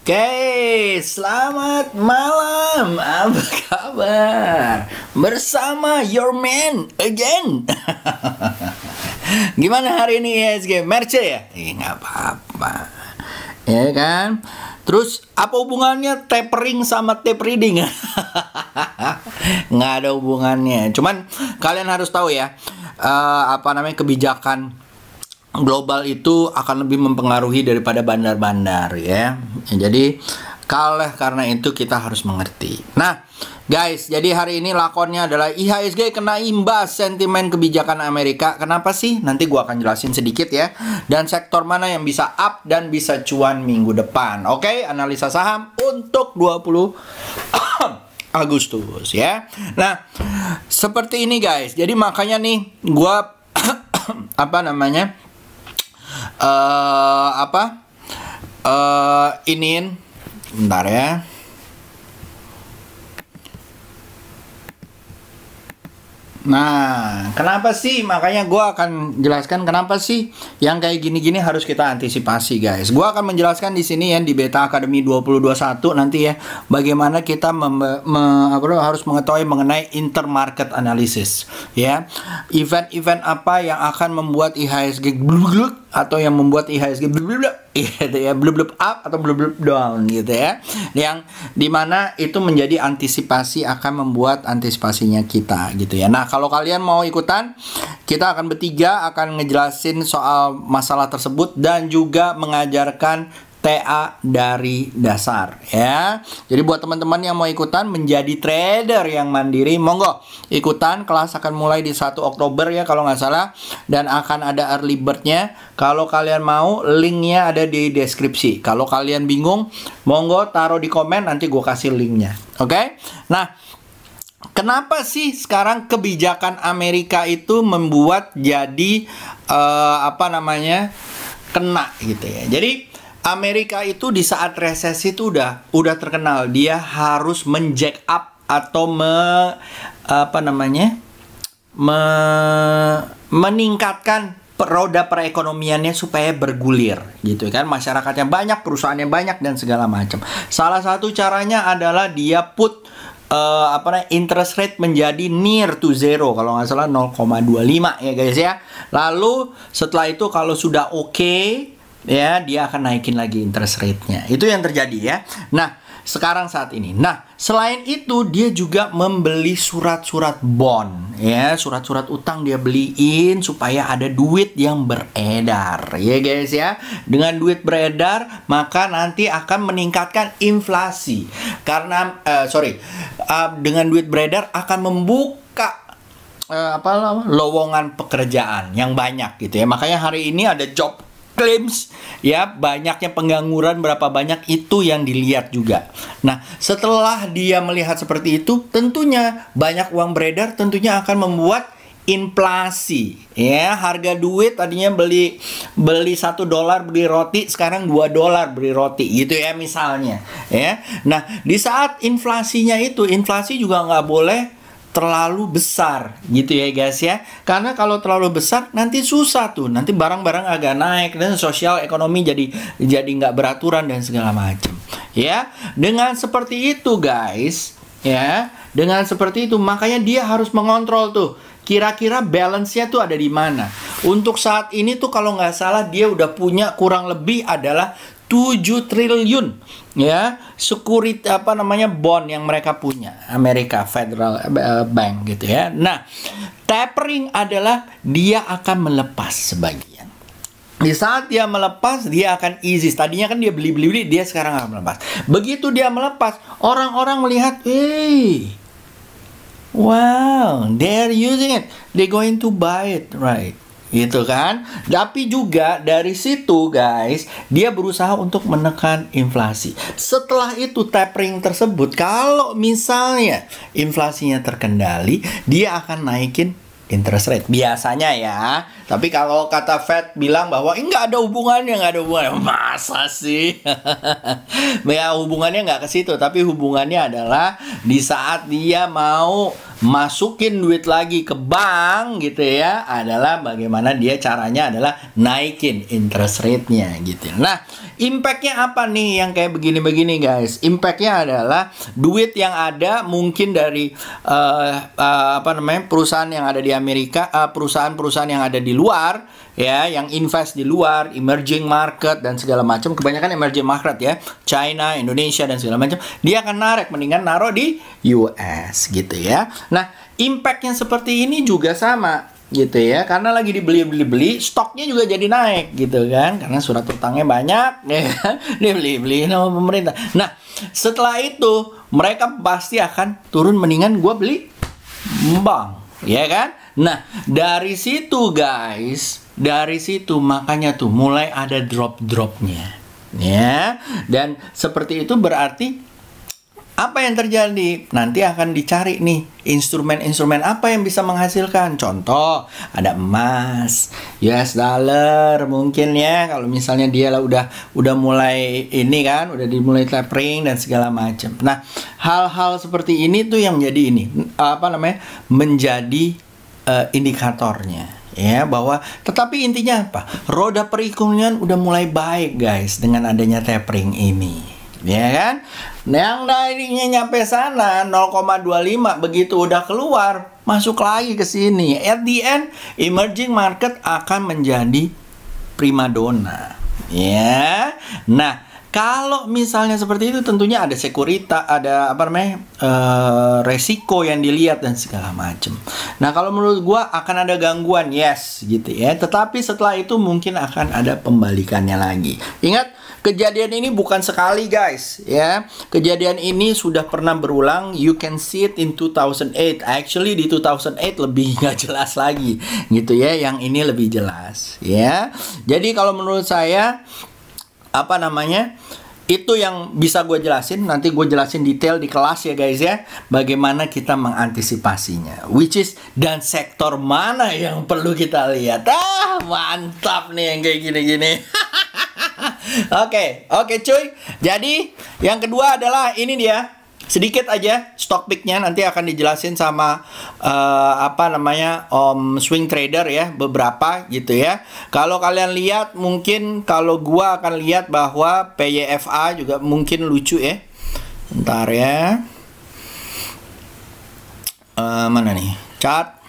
Oke, selamat malam. Apa kabar? Bersama your man again. Gimana hari ini IHSG? Merce ya? Nggak apa-apa. Ya kan? Terus apa hubungannya tapering sama tape reading? Nggak ada hubungannya. Cuman kalian harus tahu ya, kebijakan global itu akan lebih mempengaruhi daripada bandar-bandar ya. Jadi karena itu kita harus mengerti. Nah guys, jadi hari ini lakonnya adalah IHSG kena imbas sentimen kebijakan Amerika. Kenapa sih? Nanti gua akan jelasin sedikit ya. Dan sektor mana yang bisa up dan bisa cuan minggu depan. Oke, analisa saham untuk 20 Agustus ya. Nah, seperti ini guys. Jadi makanya nih gua bentar ya. Nah, kenapa sih? Makanya gue akan jelaskan kenapa sih yang kayak gini-gini harus kita antisipasi, guys. Gue akan menjelaskan di sini ya di Beta Academy 2021 nanti ya, bagaimana kita harus mengetahui mengenai intermarket analysis ya. Event-event apa yang akan membuat IHSG blub atau yang membuat IHSG blub gitu ya, blub up atau blub down gitu ya. Yang dimana itu menjadi antisipasi akan membuat antisipasinya kita gitu ya. Nah, kalau kalian mau ikutan, kita akan bertiga akan ngejelasin soal masalah tersebut dan juga mengajarkan TA dari dasar ya. Jadi buat teman-teman yang mau ikutan menjadi trader yang mandiri, monggo ikutan. Kelas akan mulai di 1 Oktober ya kalau nggak salah, dan akan ada early bird-nya. Kalau kalian mau, linknya ada di deskripsi. Kalau kalian bingung, monggo taruh di komen, nanti gue kasih linknya. Oke? Nah, kenapa sih sekarang kebijakan Amerika itu membuat jadi kena gitu ya. Jadi Amerika itu di saat resesi itu udah terkenal dia harus menjack up atau meningkatkan roda perekonomiannya supaya bergulir gitu kan. Masyarakatnya banyak, perusahaannya banyak dan segala macam. Salah satu caranya adalah dia put interest rate menjadi near to zero, kalau nggak salah 0,25 ya guys ya. Lalu setelah itu kalau sudah oke ya, dia akan naikin lagi interest rate-nya. Itu yang terjadi ya. Nah, sekarang saat ini. Nah, selain itu dia juga membeli surat-surat bond ya, surat-surat utang dia beliin supaya ada duit yang beredar ya guys ya. Dengan duit beredar maka nanti akan meningkatkan inflasi. Karena dengan duit beredar akan membuka lowongan pekerjaan yang banyak gitu ya. Makanya hari ini ada job claims ya, banyaknya pengangguran berapa banyak itu yang dilihat juga. Nah, setelah dia melihat seperti itu, tentunya banyak uang beredar, tentunya akan membuat inflasi ya. Harga duit tadinya beli $1 beli roti, sekarang $2 beli roti gitu ya misalnya ya. Nah, di saat inflasinya itu, inflasi juga nggak boleh terlalu besar gitu ya guys ya. Karena kalau terlalu besar nanti susah tuh, nanti barang-barang agak naik dan sosial ekonomi jadi nggak beraturan dan segala macam ya. Dengan seperti itu guys ya, dengan seperti itu makanya dia harus mengontrol tuh kira-kira balance-nya tuh ada di mana. Untuk saat ini tuh kalau nggak salah dia udah punya kurang lebih adalah 7 triliun ya bond yang mereka punya, Amerika Federal Bank gitu ya. Nah, tapering adalah dia akan melepas sebagian. Di saat dia melepas, dia akan easy. Tadinya kan dia beli, dia sekarang akan melepas. Begitu dia melepas, orang-orang melihat, wow, they're using it, they're going to buy it, right? Gitu kan. Tapi juga dari situ guys, dia berusaha untuk menekan inflasi. Setelah itu tapering tersebut, kalau misalnya inflasinya terkendali, dia akan naikin interest rate biasanya ya. Tapi kalau kata Fed bilang bahwa nggak ada hubungannya, masa sih? Ya hubungannya nggak ke situ, tapi hubungannya adalah di saat dia mau masukin duit lagi ke bank gitu ya, adalah bagaimana dia caranya adalah naikin interest rate-nya gitu. Nah, impact-nya apa nih yang kayak begini-begini guys? Impact-nya adalah duit yang ada mungkin dari perusahaan yang ada di Amerika, perusahaan-perusahaan yang ada di luar ya, yang invest di luar, emerging market dan segala macam, kebanyakan emerging market ya, China, Indonesia dan segala macam, dia akan mendingan naruh di US gitu ya. Nah, impact-nya seperti ini juga sama gitu ya, karena lagi dibeli, stoknya juga jadi naik gitu kan, karena surat utangnya banyak ya, dibeli sama pemerintah. Nah, setelah itu mereka pasti akan turun, mendingan gua beli bank ya kan. Nah, dari situ guys, dari situ makanya tuh mulai ada drop-dropnya ya, dan seperti itu berarti apa yang terjadi? Nanti akan dicari nih instrumen-instrumen apa yang bisa menghasilkan. Contoh, ada emas, US dollar mungkin ya. Kalau misalnya dia lah udah mulai ini kan, udah dimulai tapering dan segala macam. Nah, hal-hal seperti ini tuh yang menjadi menjadi indikatornya ya, bahwa tetapi intinya apa? Roda perekonomian udah mulai baik guys dengan adanya tapering ini. Ya kan? Yang tadinya nyampe sana 0,25, begitu udah keluar masuk lagi ke sini. At the end, emerging market akan menjadi primadona. Ya. Nah, kalau misalnya seperti itu tentunya ada sekuritas, ada resiko yang dilihat dan segala macam. Nah, kalau menurut gua akan ada gangguan, yes gitu ya. Tetapi setelah itu mungkin akan ada pembalikannya lagi. Ingat, kejadian ini bukan sekali guys ya. Kejadian ini sudah pernah berulang. You can see it in 2008. Actually di 2008 lebih nggak jelas lagi gitu ya. Yang ini lebih jelas ya. Jadi kalau menurut saya itu yang bisa gue jelasin. Nanti gue jelasin detail di kelas ya guys ya, bagaimana kita mengantisipasinya, which is dan sektor mana yang perlu kita lihat. Mantap nih yang kayak gini-gini. Oke cuy. Jadi yang kedua adalah ini dia, sedikit aja stock picknya, nanti akan dijelasin sama swing trader ya, beberapa gitu ya. Kalau kalian lihat, mungkin kalau gua akan lihat bahwa PYFA juga mungkin lucu ya. Bentar ya, mana nih chart.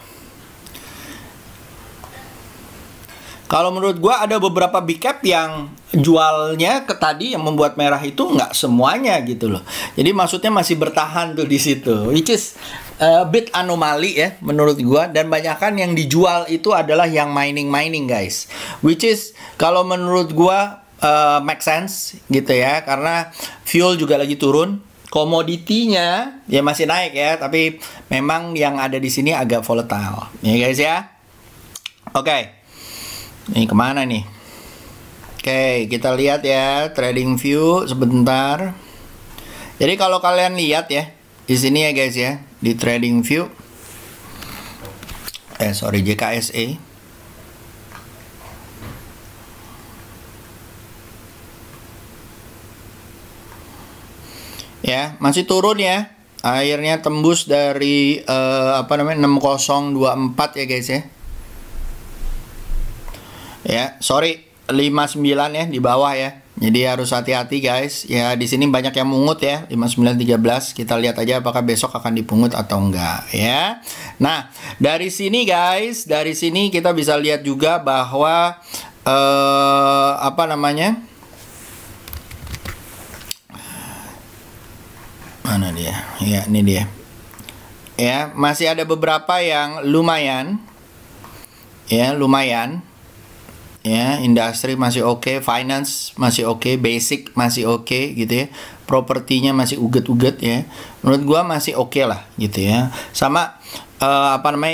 Kalau menurut gua ada beberapa big cap yang jualnya ke tadi yang membuat merah itu nggak semuanya gitu loh. Jadi maksudnya masih bertahan tuh di situ, which is a bit anomali ya menurut gua. Dan banyakan yang dijual itu adalah yang mining guys, which is kalau menurut gua make sense gitu ya, karena fuel juga lagi turun. Komoditinya ya masih naik ya, tapi memang yang ada di sini agak volatile ya guys ya. Oke. Ini kemana nih? Oke, kita lihat ya trading view sebentar. Jadi kalau kalian lihat ya di sini ya guys ya, di trading view, JKSE. Ya, masih turun ya. Akhirnya tembus dari 6024 ya guys ya. Ya, sorry 59 ya di bawah ya. Jadi harus hati-hati guys. Ya, di sini banyak yang mungut ya, 5913. Kita lihat aja apakah besok akan dipungut atau enggak ya. Nah, dari sini guys, dari sini kita bisa lihat juga bahwa mana dia? Ya, ini dia. Ya, masih ada beberapa yang lumayan. Ya, lumayan. Ya, industri masih oke, finance masih oke, basic masih oke gitu ya, propertinya masih uget-uget ya. Menurut gua masih oke lah gitu ya. Sama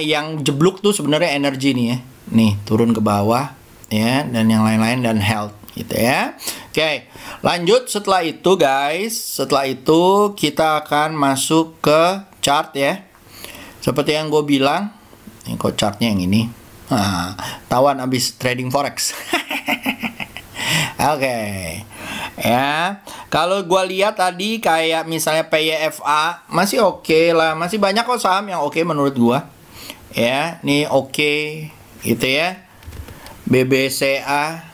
yang jeblok tuh sebenarnya energi nih ya. Nih, turun ke bawah ya, dan yang lain-lain, dan health gitu ya. Oke, lanjut setelah itu guys. Setelah itu kita akan masuk ke chart ya. Seperti yang gue bilang, ini kok chartnya yang ini. Nah, tawan abis trading forex. Oke. Ya, kalau gua lihat tadi kayak misalnya PYFA masih oke lah, masih banyak kok saham yang oke menurut gua. Ya, nih oke gitu ya. BBCA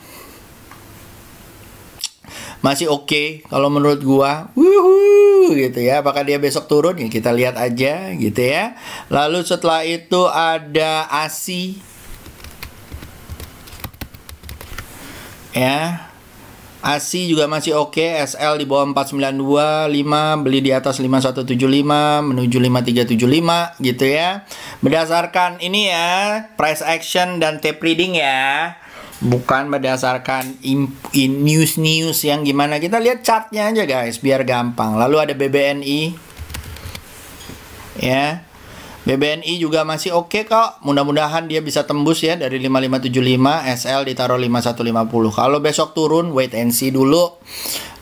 masih oke kalau menurut gua. Wuhu, gitu ya. Apakah dia besok turun? Ya kita lihat aja gitu ya. Lalu setelah itu ada ASI. Ya. ASI juga masih oke, SL di bawah 4925, beli di atas 5175 menuju 5375 gitu ya. Berdasarkan ini ya, price action dan tape reading ya. Bukan berdasarkan news-news yang gimana. Kita lihat chartnya aja guys, biar gampang. Lalu ada BBNI. Ya. BBNI juga masih oke kok. Mudah-mudahan dia bisa tembus ya dari 5575, SL ditaruh 5150. Kalau besok turun, wait and see dulu.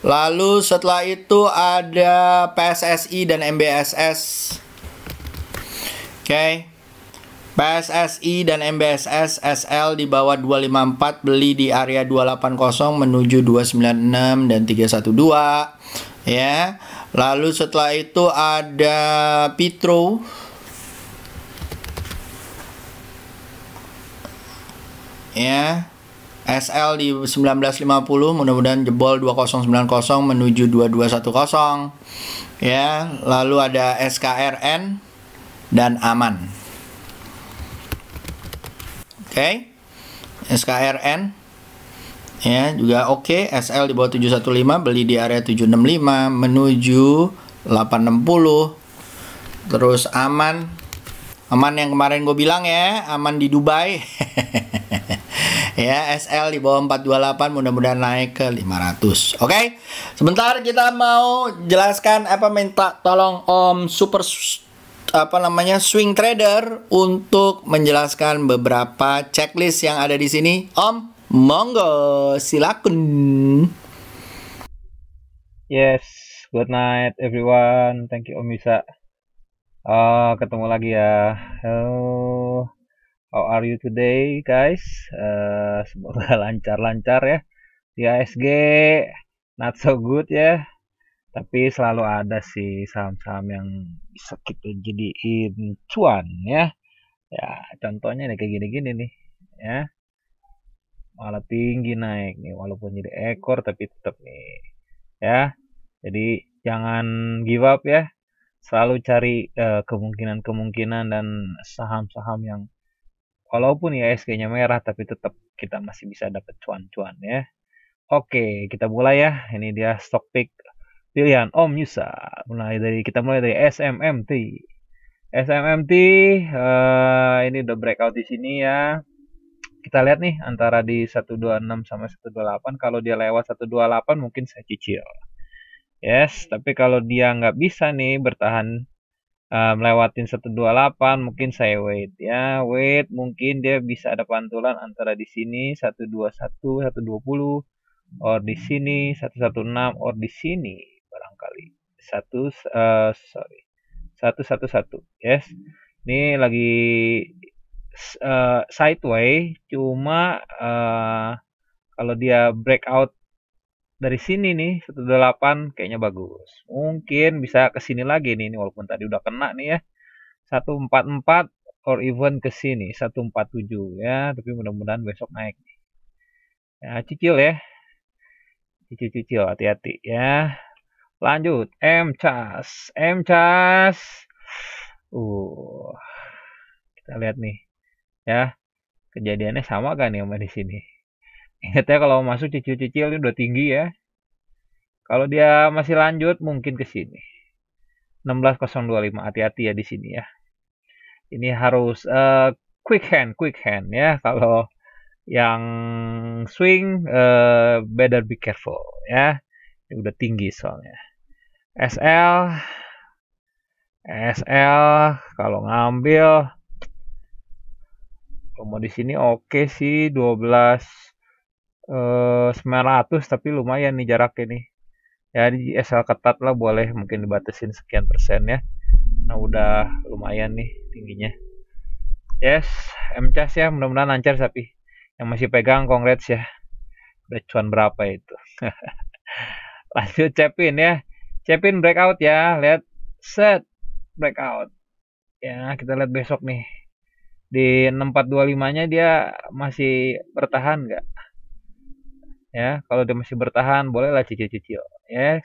Lalu setelah itu ada PSSI dan MBSS. Oke. PSSI dan MBSS, SL di bawah 254, beli di area 280 menuju 296 dan 312 ya. Lalu setelah itu ada Pitro. Ya, SL di 1950, mudah-mudahan jebol 2090 menuju 2210 ya. Lalu ada SKRN dan Aman. Oke. SKRN ya juga oke. SL di bawah 715, beli di area 765 menuju 860. Terus Aman yang kemarin gue bilang ya, Aman di Dubai. Ya, SL di bawah 428, mudah-mudahan naik ke 500. Oke. Sebentar kita mau jelaskan minta tolong Om swing trader untuk menjelaskan beberapa checklist yang ada di sini. Om, monggo silakan. Yes, good night everyone. Thank you Om Yusa. Ketemu lagi ya. Hello. How are you today, guys? Semoga lancar-lancar ya. Di ASG, not so good ya. Tapi selalu ada sih saham-saham yang bisa kita jadiin cuan ya. Ya, contohnya nih kayak gini-gini nih ya. Malah tinggi naik nih, walaupun jadi ekor tapi tetap nih ya. Jadi jangan give up ya. Selalu cari kemungkinan-kemungkinan dan saham-saham yang walaupun ya ISG-nya merah tapi tetap kita masih bisa dapat cuan-cuan ya. Oke, kita mulai ya. Ini dia stock pick pilihan Om Yusa. Kita mulai dari SMMT. SMMT ini udah breakout di sini ya. Kita lihat nih antara di 126 sama 128. Kalau dia lewat 128 mungkin saya cicil. Yes, tapi kalau dia nggak bisa nih bertahan melewatin 128, mungkin saya wait ya. Wait, mungkin dia bisa ada pantulan antara di sini 121, 120, or di sini 116, or di sini barangkali 111. Yes. Ini lagi sideway, cuma kalau dia breakout dari sini nih 128 kayaknya bagus. Mungkin bisa ke sini lagi nih walaupun tadi udah kena nih ya. 144 or even ke sini 147 ya, tapi mudah-mudahan besok naik nih. Ya, cicil ya. Cicil hati-hati ya. Lanjut MCAS. Kita lihat nih. Ya. Kejadiannya sama kan nih sama di sini. Ingat ya kalau masuk cicil-cicil ini udah tinggi ya. Kalau dia masih lanjut mungkin ke sini. 16025, hati-hati ya di sini ya. Ini harus quick hand ya. Kalau yang swing better be careful ya. Ini udah tinggi soalnya. SL kalau ngambil mau di sini oke sih 12.900 tapi lumayan nih jaraknya nih. Ya di SL ketat lah, boleh mungkin dibatasin sekian persen ya. Nah udah lumayan nih tingginya. Yes, MCAS ya, mudah-mudahan lancar sapi. Yang masih pegang congrats ya. Udah cuan berapa itu? Lanjut Cepin ya. Cepin breakout ya, lihat set breakout. Ya, kita lihat besok nih. Di 6425-nya dia masih bertahan nggak? Ya, kalau dia masih bertahan, bolehlah cicil-cicil. Yes.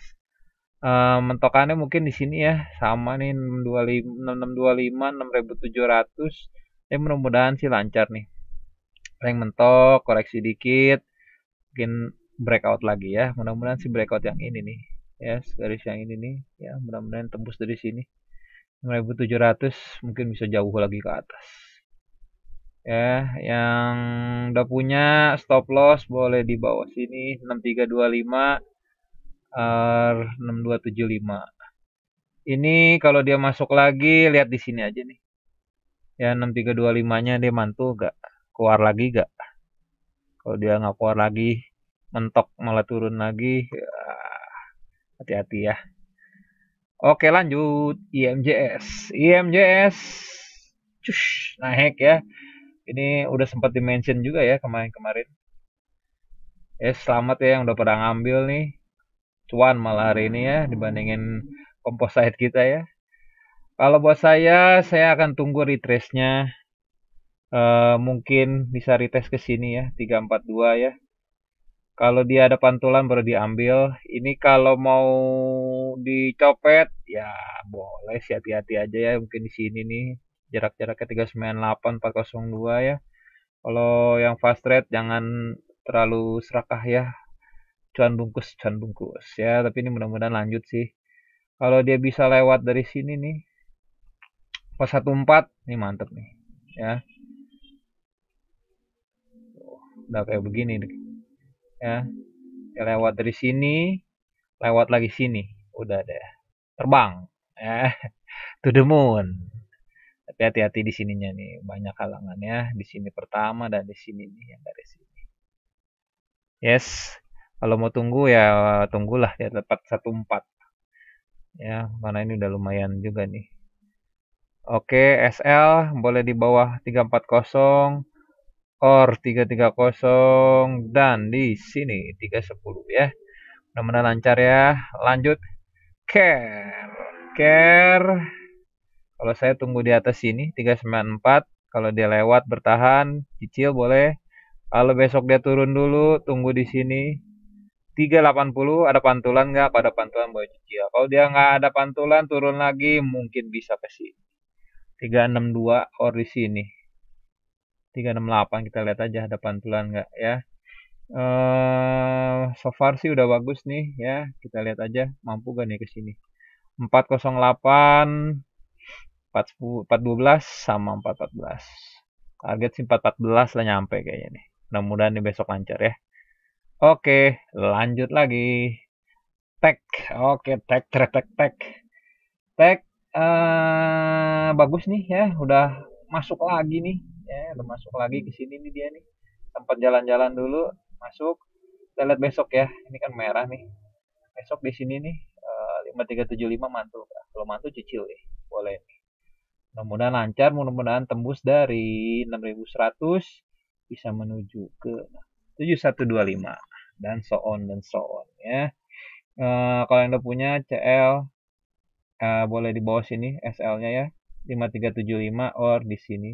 Mentokannya mungkin di sini ya, sama nih 6625, 6700. Ya mudah-mudahan sih lancar nih. Paling mentok, koreksi dikit, mungkin breakout lagi ya. Mudah-mudahan sih breakout yang ini nih. Yes, garis yang ini nih. Ya, mudah-mudahan tembus dari sini. 6700 mungkin bisa jauh lagi ke atas. Ya, yang udah punya stop loss boleh di bawah sini 6325 6275. Ini kalau dia masuk lagi lihat di sini aja nih. Ya 6325-nya dia mantul gak? Keluar lagi gak? Kalau dia nggak keluar lagi, mentok malah turun lagi, ya, hati-hati ya. Oke lanjut, IMJS. IMJS, cush, naik ya. Ini udah sempat dimention juga ya kemarin-kemarin. Selamat ya yang udah pada ngambil nih. Cuan malah hari ini ya dibandingin composite kita ya. Kalau buat saya akan tunggu retrace-nya. Mungkin bisa retest ke sini ya, 342 ya. Kalau dia ada pantulan baru diambil. Ini kalau mau dicopet ya boleh sih, hati-hati aja ya. Mungkin di sini nih jarak-jaraknya 398 402 ya. Kalau yang fast trade jangan terlalu serakah ya. Cuan bungkus ya. Tapi ini mudah-mudahan lanjut sih. Kalau dia bisa lewat dari sini nih, pas 14 nih mantep nih ya. Udah kayak begini nih ya. Ya lewat dari sini, lewat lagi sini, udah deh terbang ya to the moon. Tapi hati-hati di sininya nih, banyak halangan ya. Di sini pertama dan di sini nih yang dari sini. Yes, kalau mau tunggu ya tunggulah ya tepat 14 ya, karena ini udah lumayan juga nih. Oke, SL boleh di bawah 340 or 330 dan di sini 310 ya. Mudah-mudahan lancar ya. Lanjut care. Care. Kalau saya tunggu di atas sini 394. Kalau dia lewat bertahan, cicil boleh. Kalau besok dia turun dulu, tunggu di sini 380. Ada pantulan nggak? Pada pantulan boleh cicil. Kalau dia nggak ada pantulan, turun lagi mungkin bisa ke sini. 362 or di sini. 368 kita lihat aja ada pantulan nggak ya. So far sih udah bagus nih ya. Kita lihat aja mampu gak nih ke sini. 408 412 sama 414. Target sih 414 lah nyampe kayaknya nih. Mudah-mudahan nih besok lancar ya. Oke, lanjut lagi. Tag. Oke, tag. Tag bagus nih ya, udah masuk lagi nih. Ya, udah masuk lagi ke sini nih dia nih. Tempat jalan-jalan dulu, masuk. Kita lihat besok ya. Ini kan merah nih. Besok di sini nih 5375 mantul. Kalau mantul cicil nih. Boleh nih. Mudah-mudahan lancar, mudah-mudahan tembus dari 6100 bisa menuju ke 7125 dan so on ya. Kalau yang udah punya CL boleh di bawah sini SL-nya ya 5375 or di sini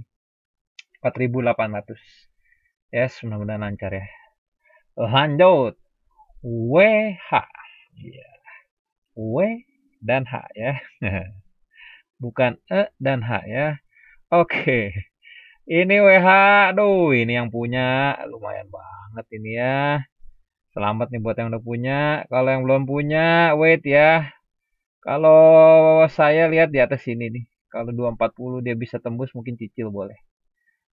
4800. Yes, mudah-mudahan lancar ya. Lanjut WH. Ya. W dan H ya. Bukan E dan H ya. Oke. Ini WH, aduh ini yang punya lumayan banget ini ya. Selamat nih buat yang udah punya. Kalau yang belum punya, wait ya. Kalau saya lihat di atas sini nih. Kalau 240 dia bisa tembus mungkin cicil boleh.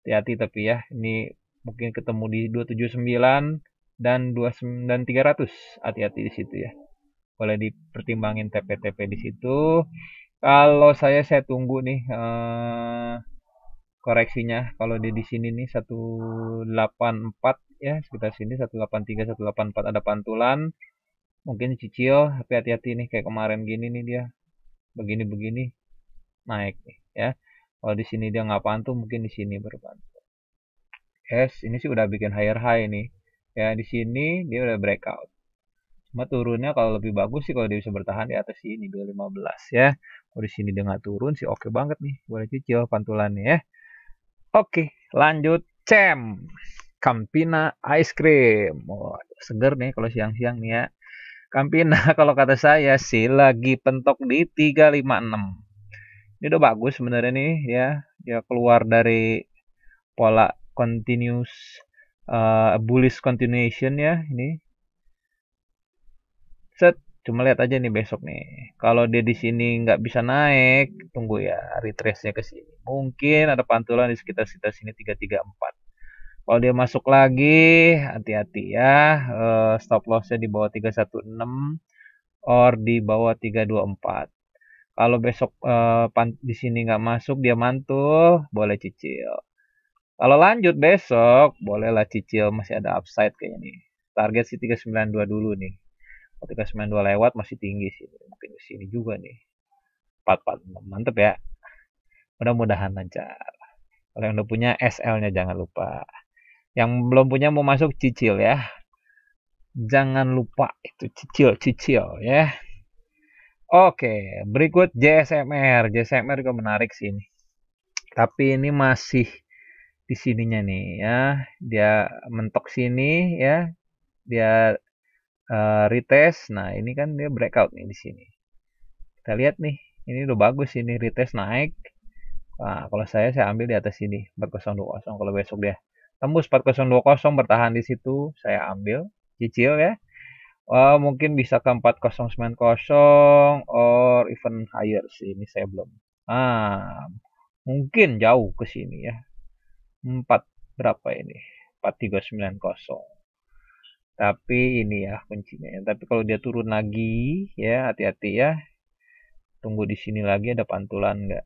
Hati-hati tapi ya. Ini mungkin ketemu di 279 dan 29 dan 300. Hati-hati di situ ya. Boleh dipertimbangin TP-TP di situ. Kalau saya tunggu nih koreksinya. Kalau dia di sini nih 184 ya, sekitar sini 183 184 ada pantulan. Mungkin cicil, tapi hati-hati nih kayak kemarin gini nih dia. Begini-begini naik nih ya. Kalau di sini dia nggak pantul, mungkin di sini baru pantul. Yes, ini sih udah bikin higher high nih. Ya, di sini dia udah breakout. Cuma turunnya kalau lebih bagus sih kalau dia bisa bertahan di atas sini 215 ya. Kalau di sini dia nggak turun sih oke banget nih. Boleh cicil pantulannya ya. Oke, lanjut Cem. Campina Ice Cream. Oh, seger nih kalau siang-siang nih ya. Campina kalau kata saya sih lagi pentok di 356. Ini udah bagus sebenarnya nih ya. Dia keluar dari pola continuous bullish continuation ya ini. Set, cuma lihat aja nih besok nih. Kalau dia di sini nggak bisa naik, tunggu ya retrace-nya ke sini. Mungkin ada pantulan di sekitar sini 334. Kalau dia masuk lagi, hati-hati ya. Stop loss-nya di bawah 316 or di bawah 324. Kalau besok di sini nggak masuk, dia mantul, boleh cicil. Kalau lanjut besok, bolehlah cicil, masih ada upside kayaknya nih. Target sih 392 dulu nih. Kalau 392 lewat masih tinggi sih. Mungkin di sini juga nih. 446. Mantep ya. Mudah-mudahan lancar. Kalau yang udah punya SL-nya jangan lupa. Yang belum punya mau masuk cicil ya. Jangan lupa itu cicil ya. Oke, berikut JSMR. JSMR juga menarik sih ini. Tapi ini masih di sininya nih ya. Dia mentok sini ya. Dia retest. Nah, ini kan dia breakout nih di sini. Kita lihat nih. Ini udah bagus ini retest naik. Nah, kalau saya ambil di atas sini 4020. Kalau besok dia tembus 4020 bertahan di situ, saya ambil cicil ya. Mungkin bisa ke 4090 or even higher sih. Ini saya belum. Mungkin jauh ke sini ya. 4 berapa ini? 4390. Tapi ini ya kuncinya ya. Tapi kalau dia turun lagi ya hati-hati ya. Tunggu di sini lagi ada pantulan enggak?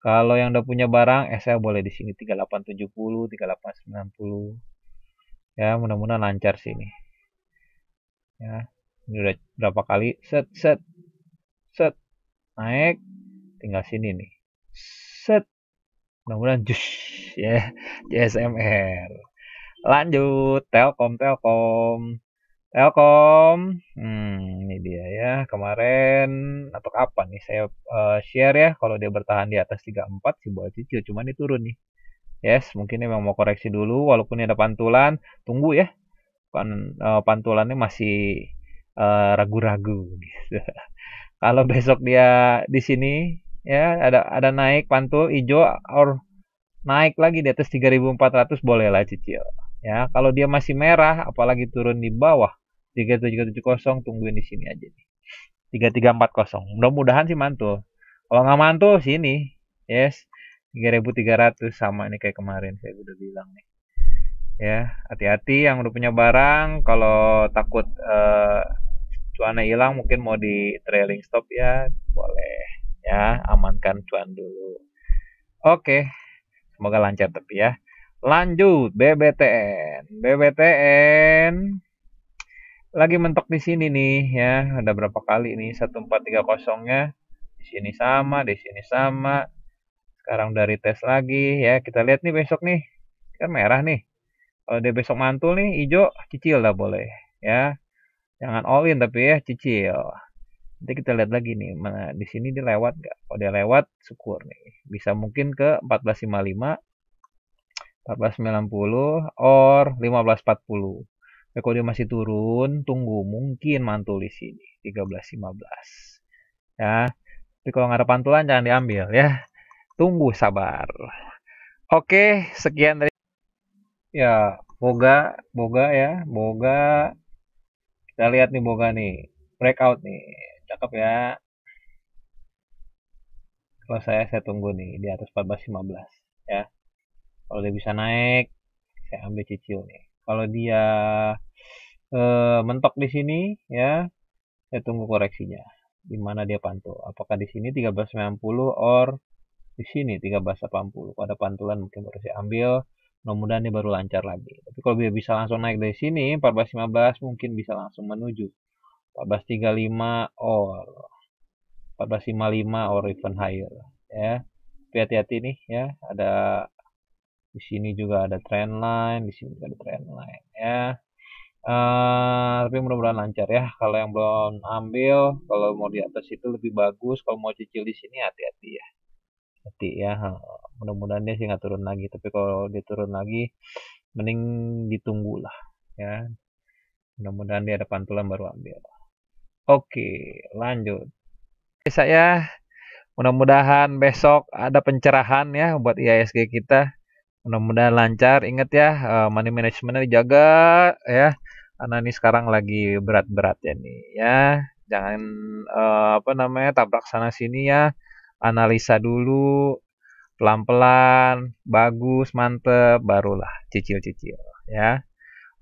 Kalau yang udah punya barang, SL boleh di sini 3870, 3890. Ya, mudah-mudahan lancar sih ini. Ya, ini udah berapa kali set set set naik, tinggal sini nih. Set. Mudah-mudahan jus ya, JSMR. Lanjut, Telkom. Ini dia ya. Kemarin atau kapan nih saya share ya. Kalau dia bertahan di atas 34 sih buat cicil. Cuman ini turun nih. Yes, mungkin memang mau koreksi dulu. Walaupun ini ada pantulan, tunggu ya. Pantulannya masih ragu-ragu. Gitu. Kalau besok dia di sini ya ada naik pantul hijau or naik lagi di atas 3.400 bolehlah cicil. Ya, kalau dia masih merah apalagi turun di bawah 3770 tungguin di sini aja nih. 3340. Mudah-mudahan sih mantul. Kalau nggak mantul sini. Yes. 3.300 sama nih kayak kemarin saya udah bilang nih. Ya, hati-hati yang udah punya barang kalau takut cuannya hilang mungkin mau di trailing stop ya, boleh. Ya, amankan cuan dulu. Oke. Semoga lancar tapi ya. Lanjut BBTN. BBTN lagi mentok di sini nih ya. Ada berapa kali nih 1430-nya. Di sini sama, di sini sama. Sekarang dari tes lagi ya. Kita lihat nih besok nih. Kan merah nih. Kalau dia besok mantul nih hijau, cicil lah boleh ya. Jangan all in tapi ya cicil. Nanti kita lihat lagi nih. Mana di sini dia lewat nggak? Kalau dia lewat syukur nih. Bisa mungkin ke 1455, 1490 or 1540. Kalau dia masih turun, tunggu mungkin mantul di sini 1315. Ya. Tapi kalau nggak ada pantulan jangan diambil ya. Tunggu sabar. Oke, sekian dari ya, boga ya, boga. Kita lihat nih boga nih. Breakout nih. Cakep ya. Kalau saya tunggu nih di atas 1415 ya. Kalau dia bisa naik, saya ambil cicil nih. Kalau dia mentok di sini ya, saya tunggu koreksinya. Di mana dia pantul? Apakah di sini 1390 or di sini 1380? Pada pantulan mungkin baru saya ambil. Mudah-mudahan ini baru lancar lagi. Tapi kalau dia bisa langsung naik dari sini 1415 mungkin bisa langsung menuju 1435 or 1455 or even higher ya. tapi hati-hati nih ya, ada di sini juga ada trendline, di sini juga ada trendline ya. Tapi mudah-mudahan lancar ya. Kalau yang belum ambil, kalau mau di atas itu lebih bagus. Kalau mau cicil di sini hati-hati ya. Hati ya. Mudah-mudahan dia sih nggak turun lagi. Tapi kalau dia turun lagi, mending ditunggu lah ya. Mudah-mudahan dia ada pantulan baru ambil. Oke, lanjut. Saya mudah-mudahan besok ada pencerahan ya buat IHSG kita. Mudah-mudahan lancar. Ingat ya, money managementnya dijaga ya. Karena ini sekarang lagi berat-berat ya nih ya. Jangan tabrak sana sini ya. Analisa dulu, pelan-pelan, bagus, mantep, barulah cicil-cicil ya.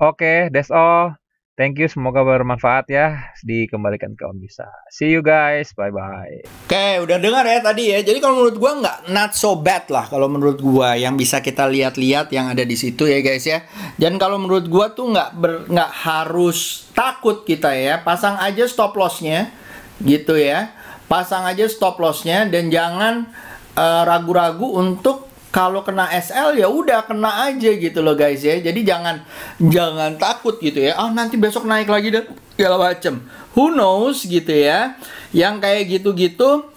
Oke, that's all. Thank you, semoga bermanfaat ya. Dikembalikan ke Om Bisa. See you guys, bye-bye. Oke, udah dengar ya tadi ya. Jadi kalau menurut gua not so bad lah kalau menurut gua yang bisa kita lihat-lihat yang ada di situ ya guys ya. Dan kalau menurut gua tuh nggak harus takut kita ya. Pasang aja stop lossnya gitu ya. Pasang aja stop lossnya dan jangan ragu-ragu untuk kalau kena SL ya udah kena aja gitu loh guys ya. Jadi jangan takut gitu ya. Nanti besok naik lagi dan segala macem. Who knows gitu ya. Yang kayak gitu-gitu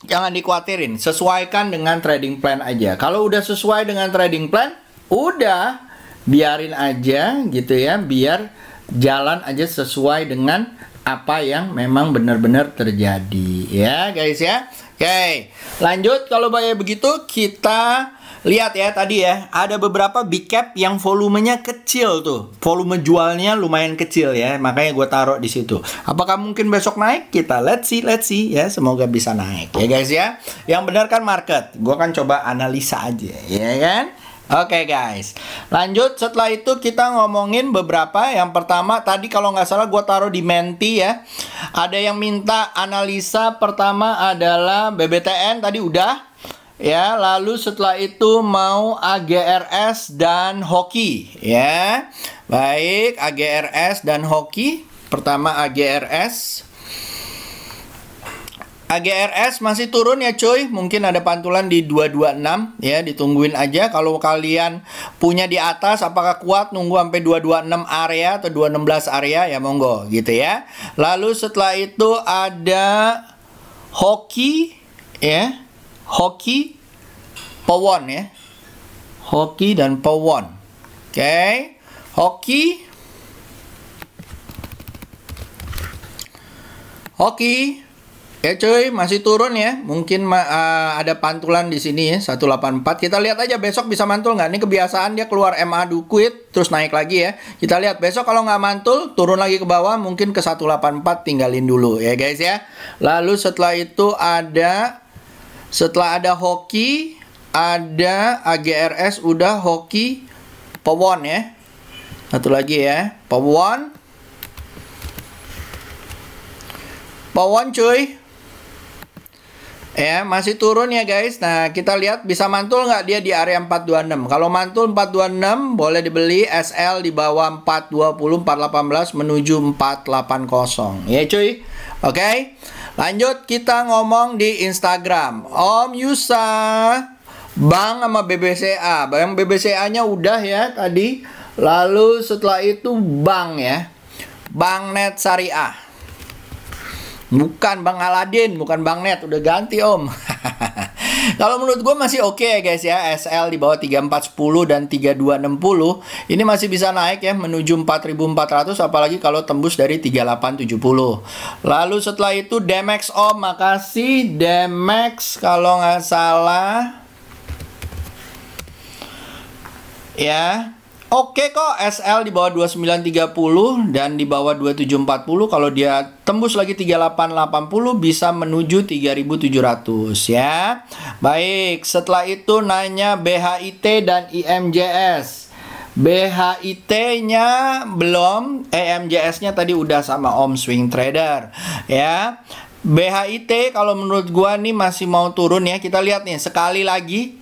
jangan dikhawatirin. Sesuaikan dengan trading plan aja. Kalau udah sesuai dengan trading plan, udah biarin aja gitu ya. Biar jalan aja sesuai dengan apa yang memang benar-benar terjadi ya guys ya. Oke, lanjut. Kalau kayak begitu kita lihat ya tadi ya, ada beberapa big cap yang volumenya kecil tuh. Volume jualnya lumayan kecil ya, makanya gue taruh di situ. Apakah mungkin besok naik? Kita let's see ya, semoga bisa naik ya guys ya. Yang benar kan market. Gue kan coba analisa aja ya kan. Oke guys, lanjut. Setelah itu kita ngomongin beberapa. Yang pertama tadi kalau nggak salah gue taruh di Menti ya. Ada yang minta analisa. Pertama adalah BBTN tadi udah ya. Lalu setelah itu mau AGRS dan Hoki ya. Baik, AGRS dan Hoki. Pertama AGRS. AGRS masih turun ya cuy. Mungkin ada pantulan di 226 ya, ditungguin aja. Kalau kalian punya di atas apakah kuat nunggu sampai 226 area atau 216 area ya monggo gitu ya. Lalu setelah itu ada Hoki ya. Hoki Powon ya. Hoki dan Powon. Oke. Hoki ya cuy, masih turun ya. Mungkin ada pantulan di sini ya, 184. Kita lihat aja besok bisa mantul nggak. Ini kebiasaan dia keluar MA Duquid terus naik lagi ya. Kita lihat besok kalau nggak mantul, turun lagi ke bawah, mungkin ke 184, tinggalin dulu ya guys ya. Lalu setelah itu setelah ada Hoki, ada AGRS, udah Hoki, Powon ya. Satu lagi ya, Powon cuy. Ya, masih turun ya guys. Nah, kita lihat bisa mantul nggak dia di area 426. Kalau mantul 426 boleh dibeli. SL di bawah 420, 418 menuju 480 ya cuy. Oke. Lanjut kita ngomong di Instagram. Om Yusa, Bank sama BBCA. Bank BBCA-nya udah ya tadi. Lalu setelah itu Bank ya. Bank Net Syariah. Bukan Bang Aladin, bukan Bang Net, udah ganti om. Kalau menurut gue masih oke ya guys ya. SL di bawah 3410 dan 3260 ini masih bisa naik ya menuju 4400, apalagi kalau tembus dari 3870. Lalu setelah itu Demex om, makasih Demex kalau nggak salah ya. Oke kok, SL di bawah 2930 dan di bawah 2740. Kalau dia tembus lagi 3880 bisa menuju 3700 ya. Baik, setelah itu nanya BHIT dan IMJS. BHIT-nya belum, IMJS-nya tadi udah sama Om Swing Trader ya. BHIT kalau menurut gua nih masih mau turun ya. Kita lihat nih sekali lagi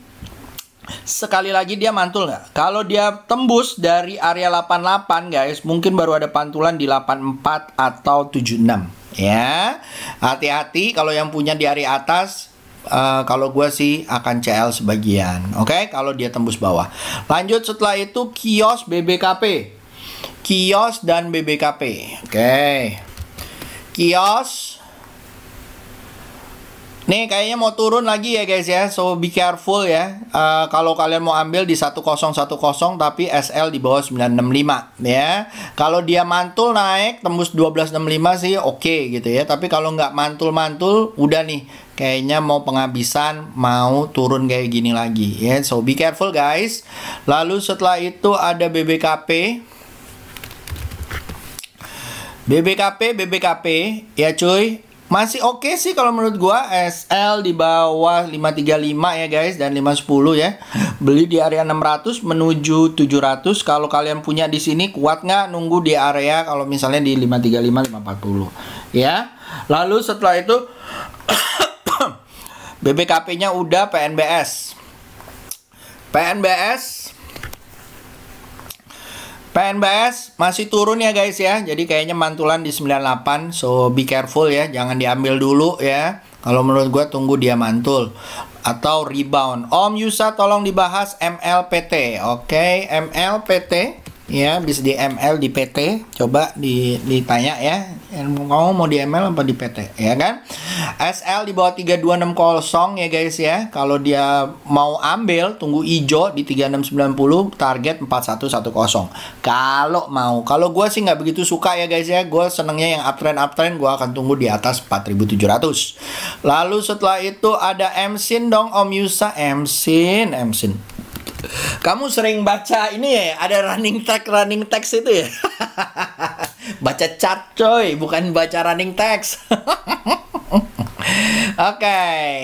dia mantul nggak? Kalau dia tembus dari area 88 guys, mungkin baru ada pantulan di 84 atau 76 ya. Hati-hati kalau yang punya di area atas, Kalau gue sih akan CL sebagian. Oke, kalau dia tembus bawah. Lanjut setelah itu kios BBKP. Kios dan BBKP. Oke. Kios. Nih kayaknya mau turun lagi ya guys ya. So be careful ya. Kalau kalian mau ambil di 1010 tapi SL di bawah 965 ya. Kalau dia mantul naik tembus 1265 sih oke gitu ya. Tapi kalau nggak mantul-mantul udah nih. Kayaknya mau penghabisan, mau turun kayak gini lagi ya. So be careful guys. Lalu setelah itu ada BBKP. BBKP ya cuy. Masih oke sih kalau menurut gua. SL di bawah 535 ya guys dan 510 ya. Beli di area 600 menuju 700. Kalau kalian punya di sini kuat nggak nunggu di area kalau misalnya di 535 540 ya. Lalu setelah itu BBKP-nya udah PNBS. PNBS masih turun ya guys ya. Jadi kayaknya mantulan di 98. So be careful ya. Jangan diambil dulu ya. Kalau menurut gue tunggu dia mantul. Atau rebound. Om Yusa tolong dibahas MLPT. Oke, MLPT. Ya, bisa di ML di PT. Coba ditanya ya. Kamu mau di ML apa di PT? Ya kan? SL di bawah 3260 ya guys ya. Kalau dia mau ambil, tunggu hijau di 3690. Target 4110. Kalau mau. Kalau gue sih nggak begitu suka ya guys ya. Gue senengnya yang uptrend. Gue akan tunggu di atas 4700. Lalu setelah itu ada MSIN dong Om Yusa. MSIN. Kamu sering baca ini ya, ada running text itu ya. Baca chart coy, bukan baca running text. Oke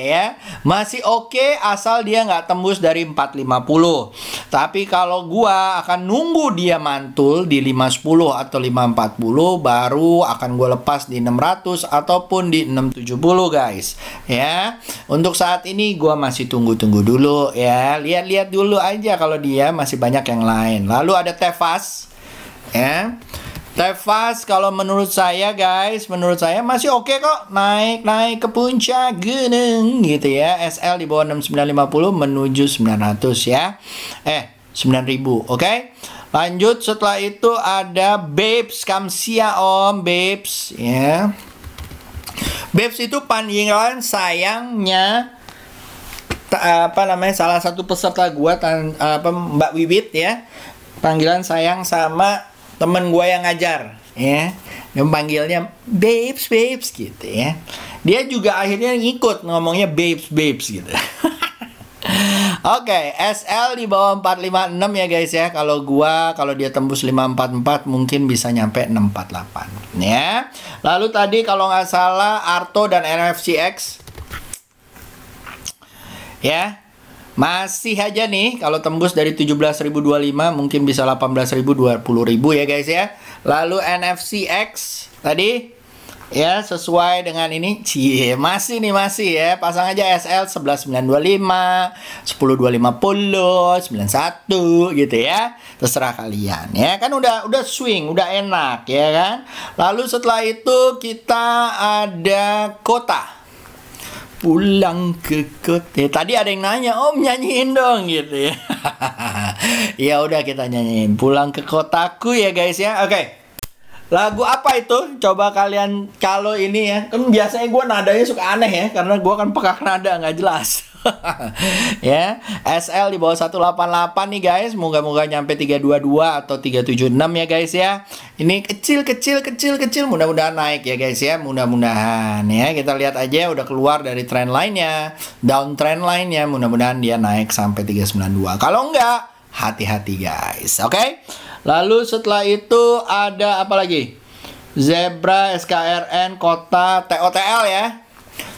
ya, masih oke asal dia nggak tembus dari 450. Tapi kalau gua akan nunggu dia mantul di 510 atau 540, baru akan gua lepas di 600 ataupun di 670 guys. Ya, untuk saat ini gua masih tunggu dulu ya, lihat dulu aja kalau dia masih banyak yang lain. Lalu ada Tefas, ya. Tefas kalau menurut saya guys, menurut saya masih oke kok, naik ke puncak gunung gitu ya. SL di bawah 6950 menuju 900 ya. 9000, oke. Lanjut setelah itu ada Babes, kamsia Om Babes ya. Babes itu panggilan sayangnya salah satu peserta gua Mbak Wiwit ya. Panggilan sayang sama temen gue yang ngajar ya, yang panggilnya babes gitu ya. Dia juga akhirnya ngikut ngomongnya babes gitu. Oke, SL di bawah 456 ya guys ya. Kalau dia tembus 544 mungkin bisa nyampe 648 ya. Lalu tadi kalau nggak salah Arto dan NFCX ya. Masih aja nih, kalau tembus dari 17.025 mungkin bisa 18.000, 20.000 ya guys ya. Lalu NFCX tadi ya sesuai dengan ini. Masih ya. Pasang aja SL 11.925, 10.250, 91 gitu ya. Terserah kalian ya. Kan udah swing, udah enak ya kan. Lalu setelah itu kita ada kota. Pulang ke kota. Tadi ada yang nanya, Om nyanyiin dong gitu ya. Ya udah kita nyanyiin Pulang ke Kotaku ya guys ya. Oke. Lagu apa itu? Coba kalian kalau ini ya. Kan biasanya gue nadanya suka aneh ya, karena gue kan pekak nada nggak jelas. Ya, SL di bawah 188 nih guys. Moga-moga nyampe 322 atau 376 ya guys ya. Ini kecil. Mudah-mudahan naik ya guys ya. Mudah-mudahan ya. Kita lihat aja udah keluar dari trend line-nya, down trend line-nya. Mudah-mudahan dia naik sampai 392. Kalau enggak, hati-hati guys. Oke. Lalu setelah itu ada apa lagi? Zebra, SKRN, Kota, TOTL ya.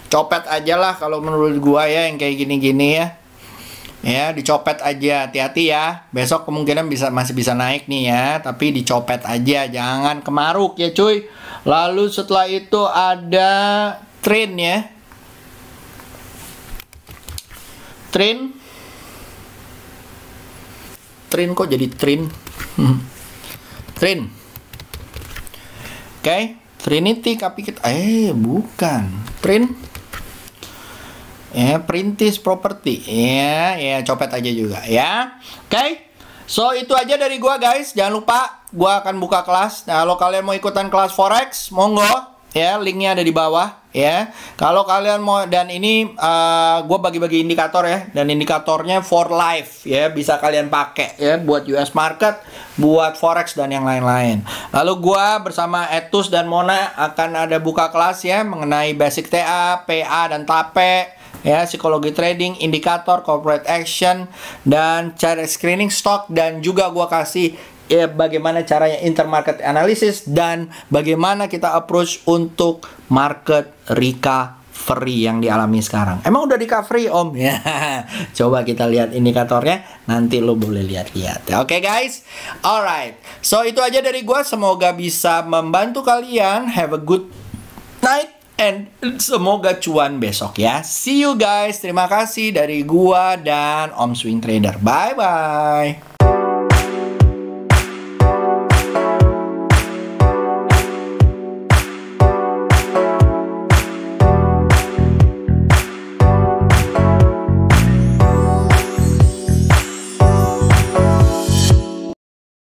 Copet aja lah kalau menurut gua ya yang kayak gini-gini ya. Ya, dicopet aja, hati-hati ya. Besok kemungkinan masih bisa naik nih ya, tapi dicopet aja, jangan kemaruk ya cuy. Lalu setelah itu ada Trin ya. Trin kok jadi Trin? Trin. Oke, Trinity tapi kita bukan. Trin. ya, perintis properti, ya copet aja juga ya. Oke. So itu aja dari gua guys. Jangan lupa gua akan buka kelas. Nah, kalau kalian mau ikutan kelas forex, monggo ya, linknya ada di bawah ya. Kalau kalian mau, dan ini gua bagi-bagi indikator ya, dan indikatornya for life ya, bisa kalian pakai ya buat US market, buat forex dan yang lain-lain. Lalu gua bersama Etus dan Mona akan ada buka kelas ya mengenai basic TA, PA dan TAPE ya, psikologi trading, indikator, corporate action, dan cara screening stock, dan juga gua kasih ya bagaimana caranya intermarket analysis dan bagaimana kita approach untuk market recovery yang dialami sekarang. Emang udah recovery Om? Ya, coba kita lihat indikatornya, nanti lo boleh lihat-lihat. Oke guys, alright. So itu aja dari gua, semoga bisa membantu kalian. Have a good night. And semoga cuan besok ya. See you guys. Terima kasih dari gua dan Om Swing Trader. Bye bye.